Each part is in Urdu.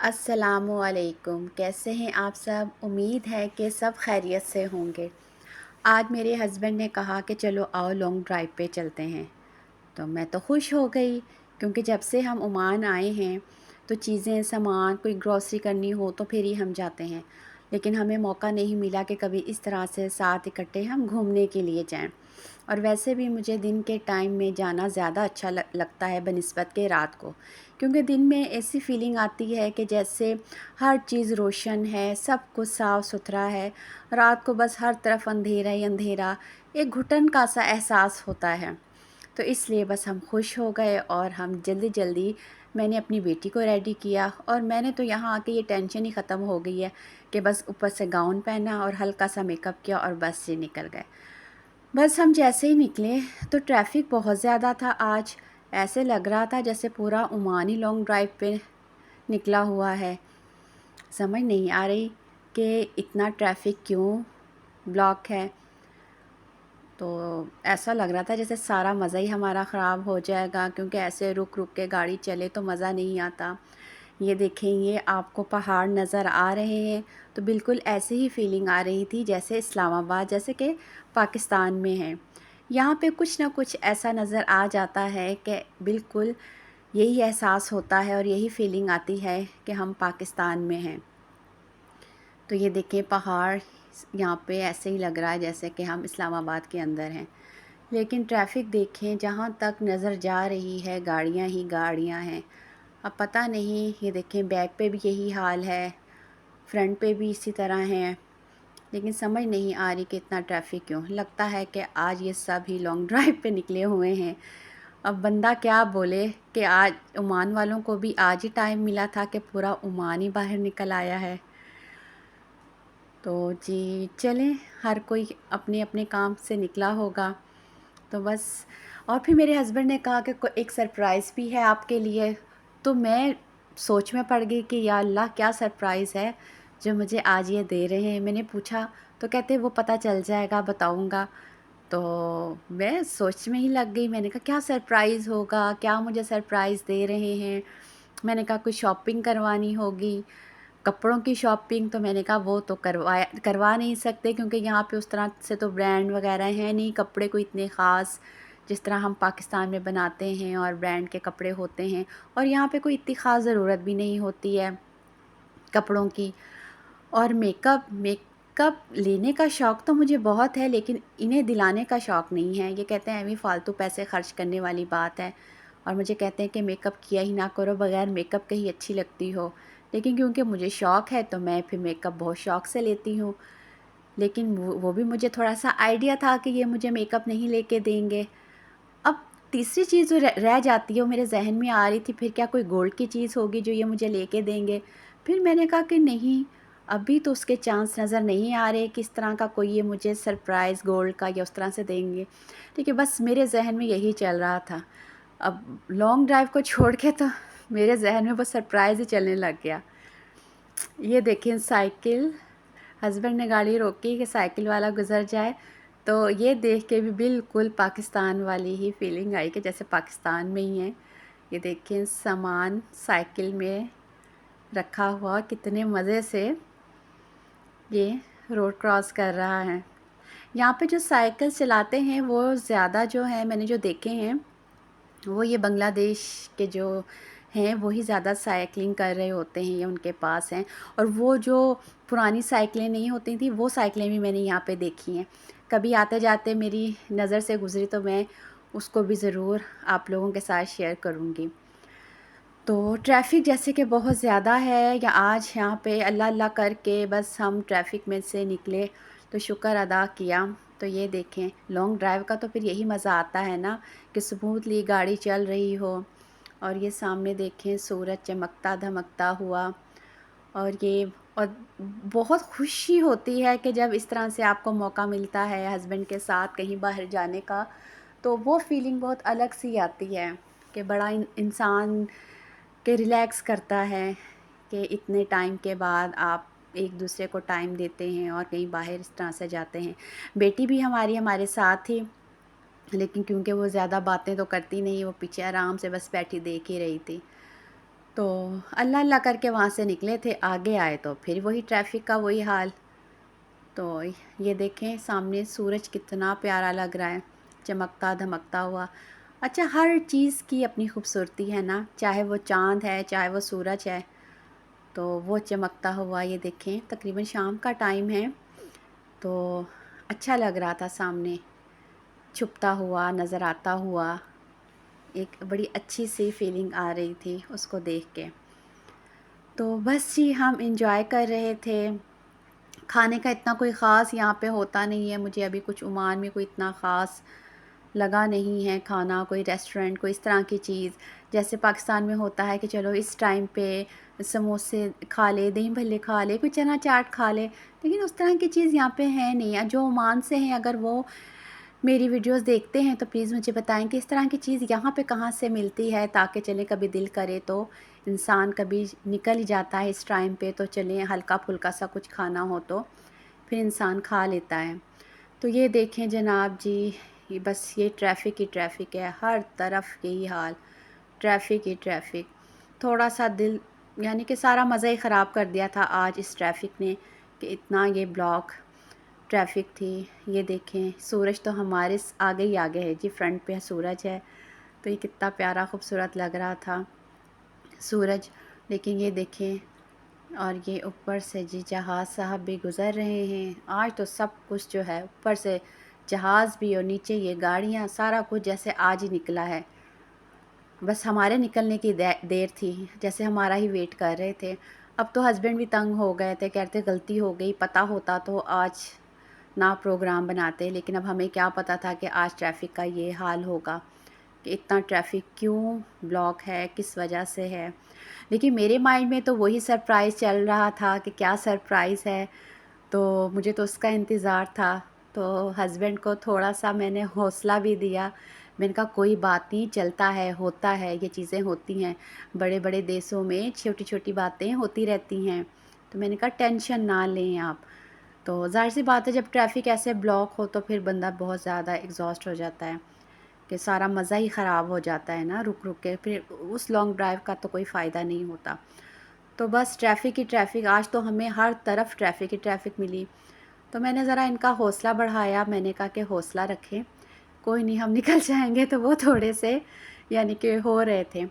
السلام علیکم، کیسے ہیں آپ سب؟ امید ہے کہ سب خیریت سے ہوں گے۔ آج میرے ہسبینڈ نے کہا کہ چلو آؤ لانگ ڈرائیو پہ چلتے ہیں، تو میں تو خوش ہو گئی کیونکہ جب سے ہم عمان آئے ہیں تو چیزیں سامان کوئی گروسری کرنی ہو تو پھر ہی ہم جاتے ہیں، لیکن ہمیں موقع نہیں ملا کہ کبھی اس طرح سے ساتھ اکٹھے ہم گھومنے کے لیے جائیں۔ اور ویسے بھی مجھے دن کے ٹائم میں جانا زیادہ اچھا لگتا ہے بنسبت کے رات کو، کیونکہ دن میں ایسی فیلنگ آتی ہے کہ جیسے ہر چیز روشن ہے، سب کچھ صاف ستھرا ہے۔ رات کو بس ہر طرف اندھیرا ہی اندھیرا، ایک گھٹن کا سا احساس ہوتا ہے۔ تو اس لیے بس ہم خوش ہو گئے اور ہم جلدی جلدی میں نے اپنی بیٹی کو ریڈی کیا، اور میں نے تو یہاں آ کے یہ ٹینشن ہی ختم ہو گئی ہے کہ بس اوپر سے گاؤن پہنا اور ہلکا سا میک اپ کیا اور بس سے نکل گئے۔ بس ہم جیسے ہی نکلے تو ٹریفک بہت زیادہ تھا آج، ایسے لگ رہا تھا جیسے پورا عمان ہی لانگ ڈرائیو پہ نکلا ہوا ہے۔ سمجھ نہیں آ رہی کہ اتنا ٹریفک کیوں بلاک ہے، تو ایسا لگ رہا تھا جیسے سارا مزہ ہی ہمارا خراب ہو جائے گا، کیونکہ ایسے رک رک کے گاڑی چلے تو مزہ نہیں آتا۔ یہ دیکھیں، یہ آپ کو پہاڑ نظر آ رہے ہیں تو بالکل ایسے ہی فیلنگ آ رہی تھی جیسے اسلام آباد، جیسے کہ پاکستان میں ہے۔ یہاں پہ کچھ نہ کچھ ایسا نظر آ جاتا ہے کہ بالکل یہی احساس ہوتا ہے اور یہی فیلنگ آتی ہے کہ ہم پاکستان میں ہیں۔ تو یہ دیکھیں پہاڑ، یہاں پہ ایسے ہی لگ رہا ہے جیسے کہ ہم اسلام آباد کے اندر ہیں، لیکن ٹریفک دیکھیں جہاں تک نظر جا رہی ہے گاڑیاں ہی گاڑیاں ہیں۔ اب پتہ نہیں، یہ دیکھیں بیک پہ بھی یہی حال ہے، فرنٹ پہ بھی اسی طرح ہیں، لیکن سمجھ نہیں آ رہی کہ اتنا ٹریفک کیوں۔ لگتا ہے کہ آج یہ سب ہی لانگ ڈرائیو پہ نکلے ہوئے ہیں۔ اب بندہ کیا بولے کہ آج عمان والوں کو بھی آج ہی ٹائم ملا تھا کہ پورا عمان ہی باہر نکل آیا ہے۔ تو جی چلیں، ہر کوئی اپنے اپنے کام سے نکلا ہوگا، تو بس۔ اور پھر میرے ہسبینڈ نے کہا کہ ایک سرپرائز بھی ہے آپ کے لیے، تو میں سوچ میں پڑ گئی کہ یا اللہ کیا سرپرائز ہے جو مجھے آج یہ دے رہے ہیں۔ میں نے پوچھا تو کہتے وہ پتہ چل جائے گا، بتاؤں گا۔ تو میں سوچ میں ہی لگ گئی، میں نے کہا کیا سرپرائز ہوگا، کیا مجھے سرپرائز دے رہے ہیں۔ میں نے کہا کوئی شاپنگ کروانی ہوگی، کپڑوں کی شاپنگ، تو میں نے کہا وہ تو کروا نہیں سکتے، کیونکہ یہاں پہ اس طرح سے تو برانڈ وغیرہ ہیں نہیں، کپڑے کوئی اتنے خاص جس طرح ہم پاکستان میں بناتے ہیں اور برانڈ کے کپڑے ہوتے ہیں، اور یہاں پہ کوئی اتنی خاص ضرورت بھی نہیں ہوتی ہے کپڑوں کی۔ اور میک اپ لینے کا شوق تو مجھے بہت ہے، لیکن انہیں دلانے کا شوق نہیں ہے۔ یہ کہتے ہیں ابھی فالتو پیسے خرچ کرنے والی بات ہے، اور مجھے کہتے ہیں کہ میک اپ کیا ہی نہ کرو، بغیر میک اپ کے ہی اچھی لگتی ہو، لیکن کیونکہ مجھے شوق ہے تو میں پھر میک اپ بہت شوق سے لیتی ہوں۔ لیکن وہ بھی مجھے تھوڑا سا آئیڈیا تھا کہ یہ مجھے میک اپ نہیں لے کے دیں گے۔ اب تیسری چیز جو رہ جاتی ہے وہ میرے ذہن میں آ رہی تھی، پھر کیا کوئی گولڈ کی چیز ہوگی جو یہ مجھے لے کے دیں گے؟ پھر میں نے کہا کہ نہیں، ابھی تو اس کے چانس نظر نہیں آ رہے کہ اس طرح کا کوئی یہ مجھے سرپرائز گولڈ کا یا اس طرح سے دیں گے، لیکن بس میرے ذہن میں یہی چل رہا تھا۔ اب لانگ ڈرائیو کو چھوڑ کے تو میرے ذہن میں بس سرپرائز ہی چلنے لگ گیا۔ یہ دیکھیں سائیکل، ہسبینڈ نے گاڑی روکی کہ سائیکل والا گزر جائے، تو یہ دیکھ کے بھی بالکل پاکستان والی ہی فیلنگ آئی کہ جیسے پاکستان میں ہی ہیں۔ یہ دیکھیں سامان سائیکل میں رکھا ہوا، کتنے مزے سے یہ روڈ کراس کر رہا ہے۔ یہاں پہ جو سائیکل چلاتے ہیں وہ زیادہ جو ہیں، میں نے جو دیکھے ہیں وہ یہ بنگلہ دیش کے جو ہیں وہی زیادہ سائیکلنگ کر رہے ہوتے ہیں، یہ ان کے پاس ہیں۔ اور وہ جو پرانی سائیکلیں نہیں ہوتی تھیں وہ سائیکلیں بھی میں نے یہاں پہ دیکھی ہیں، کبھی آتے جاتے میری نظر سے گزری تو میں اس کو بھی ضرور آپ لوگوں کے ساتھ شیئر کروں گی۔ تو ٹریفک جیسے کہ بہت زیادہ ہے، یا آج یہاں پہ اللہ اللہ کر کے بس ہم ٹریفک میں سے نکلے تو شکر ادا کیا۔ تو یہ دیکھیں لانگ ڈرائیو کا تو پھر یہی مزہ آتا ہے نا کہ اسموتھلی گاڑی چل رہی ہو، اور یہ سامنے دیکھیں سورج چمکتا دھمکتا ہوا، اور بہت خوشی ہوتی ہے کہ جب اس طرح سے آپ کو موقع ملتا ہے ہسبینڈ کے ساتھ کہیں باہر جانے کا، تو وہ فیلنگ بہت الگ سی آتی ہے کہ بڑا انسان کہ ریلیکس کرتا ہے کہ اتنے ٹائم کے بعد آپ ایک دوسرے کو ٹائم دیتے ہیں اور کہیں باہر اس طرح سے جاتے ہیں۔ بیٹی بھی ہمارے ساتھ تھی، لیکن کیونکہ وہ زیادہ باتیں تو کرتی نہیں، وہ پیچھے آرام سے بس بیٹھی دیکھ ہی رہی تھی۔ تو اللہ اللہ کر کے وہاں سے نکلے تھے، آگے آئے تو پھر وہی ٹریفک کا وہی حال۔ تو یہ دیکھیں سامنے سورج کتنا پیارا لگ رہا ہے، چمکتا دھمکتا ہوا۔ اچھا، ہر چیز کی اپنی خوبصورتی ہے نا، چاہے وہ چاند ہے، چاہے وہ سورج ہے، تو وہ چمکتا ہوا یہ دیکھیں تقریباً شام کا ٹائم ہے، تو اچھا لگ رہا تھا سامنے چھپتا ہوا نظر آتا ہوا، ایک بڑی اچھی سی فیلنگ آ رہی تھی اس کو دیکھ کے۔ تو بس جی ہم انجوائے کر رہے تھے۔ کھانے کا اتنا کوئی خاص یہاں پہ ہوتا نہیں ہے، مجھے ابھی کچھ عمان میں کوئی اتنا خاص لگا نہیں ہے کھانا، کوئی ریسٹورنٹ کوئی اس طرح کی چیز جیسے پاکستان میں ہوتا ہے کہ چلو اس ٹائم پہ سموسے کھا لے، دہی بھلے کھا لے، کوئی چنا چاٹ کھا لے، لیکن اس طرح کی چیز یہاں پہ ہے نہیں۔ جو عمان سے ہیں اگر وہ میری ویڈیوز دیکھتے ہیں تو پلیز مجھے بتائیں کہ اس طرح کی چیز یہاں پہ کہاں سے ملتی ہے، تاکہ چلیں کبھی دل کرے تو انسان کبھی نکل ہی جاتا ہے اس ٹائم پہ، تو چلیں ہلکا پھلکا سا کچھ کھانا ہو تو پھر انسان کھا لیتا ہے۔ تو یہ دیکھیں جناب جی، بس یہ ٹریفک ہی ٹریفک ہے، ہر طرف یہی حال، ٹریفک ہی ٹریفک۔ تھوڑا سا دل یعنی کہ سارا مزہ ہی خراب کر دیا تھا آج اس ٹریفک نے، کہ اتنا یہ بلاک ٹریفک تھی۔ یہ دیکھیں سورج تو ہمارے آگے ہی آگے ہے جی، فرنٹ پہ سورج ہے، تو یہ کتنا پیارا خوبصورت لگ رہا تھا سورج۔ لیکن یہ دیکھیں، اور یہ اوپر سے جی جہاز صاحب بھی گزر رہے ہیں۔ آج تو سب کچھ جو ہے اوپر سے جہاز بھی اور نیچے یہ گاڑیاں، سارا کچھ جیسے آج ہی نکلا ہے، بس ہمارے نکلنے کی دیر تھی، جیسے ہمارا ہی ویٹ کر رہے تھے۔ اب تو ہسبینڈ بھی تنگ ہو گئے تھے، کہتے غلطی ہو گئی، پتہ ہوتا تو آج نہ پروگرام بناتے، لیکن اب ہمیں کیا پتہ تھا کہ آج ٹریفک کا یہ حال ہوگا، کہ اتنا ٹریفک کیوں بلاک ہے، کس وجہ سے ہے۔ لیکن میرے مائنڈ میں تو وہی سرپرائز چل رہا تھا کہ کیا سرپرائز ہے، تو مجھے تو اس کا انتظار تھا۔ تو ہسبینڈ کو تھوڑا سا میں نے حوصلہ بھی دیا، میں نے کہا کوئی بات نہیں، چلتا ہے، ہوتا ہے، یہ چیزیں ہوتی ہیں، بڑے بڑے دیسوں میں چھوٹی چھوٹی باتیں ہوتی رہتی ہیں، تو میں نے کہا ٹینشن نہ لیں آپ۔ تو ظاہر سی بات ہے جب ٹریفک ایسے بلاک ہو تو پھر بندہ بہت زیادہ ایگزاسٹ ہو جاتا ہے، کہ سارا مزہ ہی خراب ہو جاتا ہے نا، رک رک کے پھر اس لانگ ڈرائیو کا تو کوئی فائدہ نہیں ہوتا۔ تو بس ٹریفک ہی ٹریفک، آج تو ہمیں ہر طرف ٹریفک ہی ٹریفک ملی۔ تو میں نے ذرا ان کا حوصلہ بڑھایا، میں نے کہا کہ حوصلہ رکھیں، کوئی نہیں، ہم نکل جائیں گے۔ تو وہ تھوڑے سے یعنی کہ ہو رہے تھے۔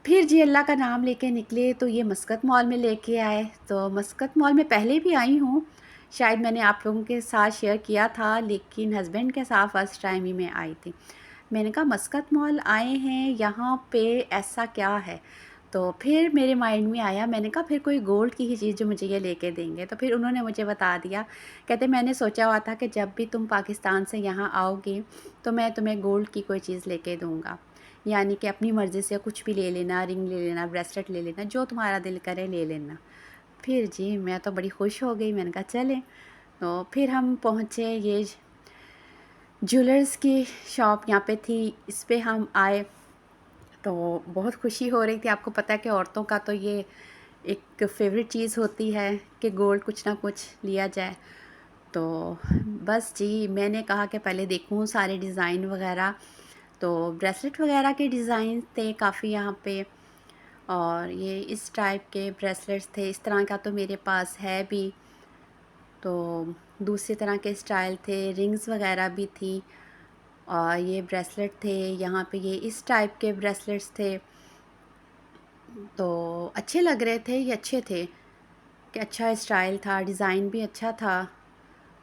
پھر جی اللہ کا نام لے کے نکلے تو یہ مسقط مال میں لے کے آئے۔ تو مسقط مال میں پہلے بھی آئی ہوں، شاید میں نے آپ لوگوں کے ساتھ شیئر کیا تھا، لیکن ہسبینڈ کے ساتھ فرسٹ ٹائم ہی میں آئی تھی۔ میں نے کہا مسقط مال آئے ہیں، یہاں پہ ایسا کیا ہے؟ تو پھر میرے مائنڈ میں آیا، میں نے کہا پھر کوئی گولڈ کی ہی چیز جو مجھے یہ لے کے دیں گے۔ تو پھر انہوں نے مجھے بتا دیا، کہتے میں نے سوچا ہوا تھا کہ جب بھی تم پاکستان سے یہاں آؤ گی تو میں تمہیں گولڈ کی کوئی چیز لے کے دوں گا، یعنی کہ اپنی مرضی سے کچھ بھی لے لینا، رنگ لے لینا، بریسلیٹ لے لینا، جو تمہارا دل کرے لے لینا۔ پھر جی میں تو بڑی خوش ہو گئی، میں نے کہا چلیں۔ تو پھر ہم پہنچے، یہ جولرز کی شاپ یہاں پہ تھی، اس پہ ہم آئے تو بہت خوشی ہو رہی تھی۔ آپ کو پتہ ہے کہ عورتوں کا تو یہ ایک فیوریٹ چیز ہوتی ہے کہ گولڈ کچھ نہ کچھ لیا جائے۔ تو بس جی میں نے کہا کہ پہلے دیکھوں سارے ڈیزائن وغیرہ، تو بریسلیٹ وغیرہ کے ڈیزائن تھے کافی یہاں پہ، اور یہ اس ٹائپ کے بریسلیٹس تھے، اس طرح کا تو میرے پاس ہے بھی، تو دوسری طرح کے اسٹائل تھے، رنگز وغیرہ بھی تھی، اور یہ بریسلیٹ تھے یہاں پہ، یہ اس ٹائپ کے بریسلیٹس تھے، تو اچھے لگ رہے تھے، یہ اچھے تھے، کہ اچھا اسٹائل تھا، ڈیزائن بھی اچھا تھا۔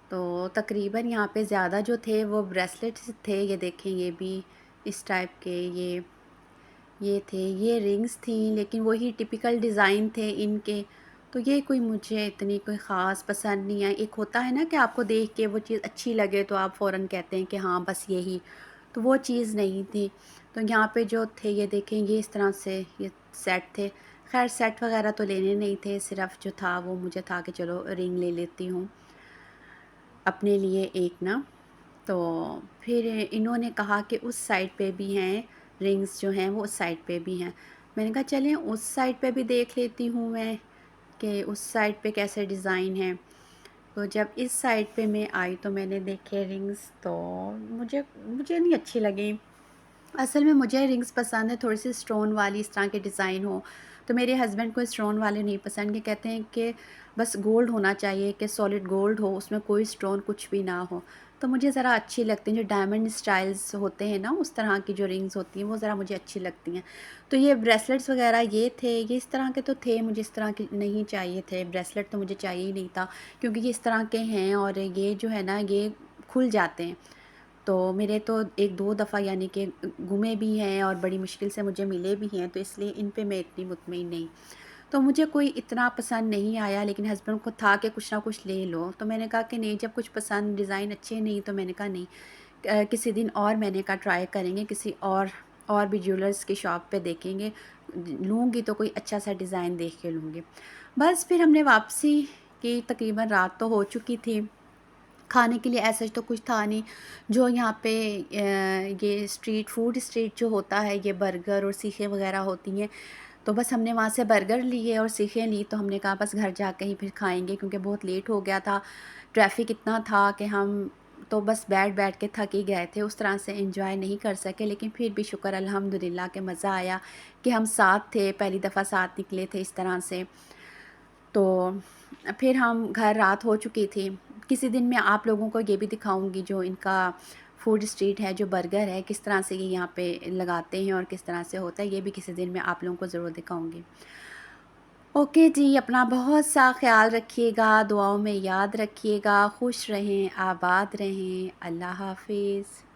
تو تقریباً یہاں پہ زیادہ جو تھے وہ بریسلیٹس تھے، یہ دیکھیں یہ بھی اس ٹائپ کے، یہ تھے، یہ رنگز تھیں، لیکن وہی ٹپیکل ڈیزائن تھے ان کے، تو یہ کوئی مجھے اتنی کوئی خاص پسند نہیں آئی۔ ایک ہوتا ہے نا کہ آپ کو دیکھ کے وہ چیز اچھی لگے تو آپ فوراً کہتے ہیں کہ ہاں بس یہی، تو وہ چیز نہیں تھی۔ تو یہاں پہ جو تھے یہ دیکھیں، یہ اس طرح سے یہ سیٹ تھے، خیر سیٹ وغیرہ تو لینے نہیں تھے، صرف جو تھا وہ مجھے تھا کہ چلو رنگ لے لیتی ہوں اپنے لیے ایک نا۔ تو پھر انہوں نے کہا کہ اس سائڈ پہ بھی ہیں رنگز، جو ہیں وہ اس سائڈ پہ بھی ہیں۔ میں نے کہا چلیں اس سائڈ پہ بھی دیکھ لیتی ہوں میں کہ اس سائڈ پہ کیسے ڈیزائن ہیں۔ تو جب اس سائڈ پہ میں آئی تو میں نے دیکھے رنگز، تو مجھے نہیں اچھی لگیں، اصل میں مجھے رنگس پسند ہے تھوڑی سی اسٹون والی، اس طرح کے ڈیزائن ہو، تو میرے ہسبینڈ کو اسٹون والے نہیں پسند، کہ کہتے ہیں کہ بس گولڈ ہونا چاہیے، کہ سالڈ گولڈ ہو، اس میں کوئی اسٹون کچھ بھی نہ ہو۔ تو مجھے ذرا اچھی لگتی ہیں جو ڈائمنڈ اسٹائلس ہوتے ہیں نا، اس طرح کی جو رنگز ہوتی ہیں وہ ذرا مجھے اچھی لگتی ہیں۔ تو یہ بریسلیٹس وغیرہ یہ تھے، یہ اس طرح کے تو تھے، مجھے اس طرح کے نہیں چاہیے تھے، بریسلیٹ تو مجھے چاہیے ہی نہیں تھا، کیونکہ یہ اس طرح کے ہیں اور یہ جو ہے نا یہ کھل جاتے ہیں۔ تو میرے تو ایک دو دفعہ یعنی کہ گمے بھی ہیں اور بڑی مشکل سے مجھے ملے بھی ہیں، تو اس لیے ان پہ میں اتنی مطمئن نہیں۔ تو مجھے کوئی اتنا پسند نہیں آیا، لیکن ہسبینڈ کو تھا کہ کچھ نہ کچھ لے لو، تو میں نے کہا کہ نہیں، جب کچھ پسند ڈیزائن اچھے نہیں تو میں نے کہا نہیں، کسی دن اور میں نے کہا ٹرائی کریں گے، کسی اور بھی جیولرس کی شاپ پہ دیکھیں گے، لوں گی تو کوئی اچھا سا ڈیزائن دیکھ کے لوں گی۔ بس پھر ہم نے واپسی کی، تقریباً رات تو ہو چکی تھی، کھانے کے لیے ایسا تو کچھ تھا نہیں۔ جو یہاں پہ یہ اسٹریٹ جو ہوتا ہے، یہ برگر اور سیخیں وغیرہ ہوتی ہیں، تو بس ہم نے وہاں سے برگر لیے اور سیخیں لی، تو ہم نے کہا بس گھر جا کے ہی پھر کھائیں گے، کیونکہ بہت لیٹ ہو گیا تھا، ٹریفک اتنا تھا کہ ہم تو بس بیٹھ کے تھک ہی گئے تھے، اس طرح سے انجوائے نہیں کر سکے، لیکن پھر بھی شکر الحمدللہ کہ مزہ آیا کہ ہم ساتھ تھے، پہلی دفعہ ساتھ نکلے تھے اس طرح سے۔ تو پھر ہم گھر رات ہو چکی تھی۔ کسی دن میں آپ لوگوں کو یہ بھی دکھاؤں گی جو ان کا فوڈ اسٹریٹ ہے، جو برگر ہے، کس طرح سے یہ یہاں پہ لگاتے ہیں اور کس طرح سے ہوتا ہے، یہ بھی کسی دن میں آپ لوگوں کو ضرور دکھاؤں گی۔ اوکے جی، اپنا بہت سا خیال رکھیے گا، دعاؤں میں یاد رکھیے گا، خوش رہیں، آباد رہیں، اللہ حافظ۔